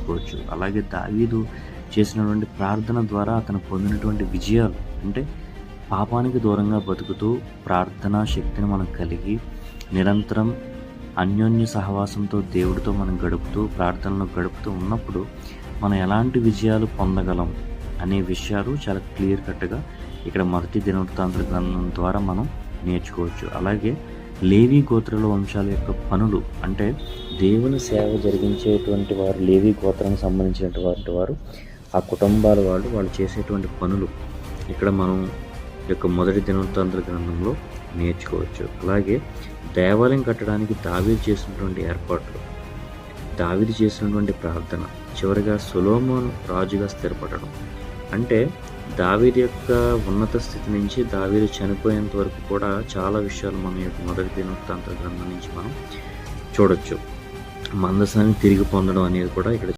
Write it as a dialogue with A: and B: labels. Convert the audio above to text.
A: నేర్చుకోవచ్చు. అలాగే దావీదు చేసినటువంటి ప్రార్థన ద్వారా అతను పొందినటువంటి విజయాలు అంటే పాపానికి దూరంగా బతుకుతూ ప్రార్థనా శక్తిని మనం కలిగి నిరంతరం అన్యోన్య సహవాసంతో దేవుడితో మనం ప్రార్థనలో గడుపుతూ ఉన్నప్పుడు మనం ఎలాంటి విజయాలు పొందగలం అనే విషయాలు చాలా క్లియర్ కట్గా ఇక్కడ మొదటి దినవృత్తాంతాల గ్రంథం ద్వారా మనం నేర్చుకోవచ్చు. అలాగే లేవీ గోత్రాల వంశాల యొక్క పనులు అంటే దేవుని సేవ జరిగించేటువంటి వారు లేవీ గోత్రానికి సంబంధించినటువంటి వారు ఆ కుటుంబాల వాళ్ళు చేసేటువంటి పనులు ఇక్కడ మనం యొక్క మొదటి దినవృత్తాంతాల గ్రంథంలో నేర్చుకోవచ్చు. అలాగే దేవాలయం కట్టడానికి దావీదు చేసినటువంటి ఏర్పాట్లు, దావీదు చేసినటువంటి ప్రార్థన, చివరిగా సొలొమోను రాజుగా స్థిరపడడం అంటే దావీదు యొక్క ఉన్నత స్థితి నుంచి దావీదు చనిపోయేంత వరకు కూడా చాలా విషయాలు మన యొక్క మొదటి దినవృత్తాంతాల గ్రంథం నుంచి మనం చూడొచ్చు. మందసాన్ని తిరిగి పొందడం అనేది కూడా ఇక్కడ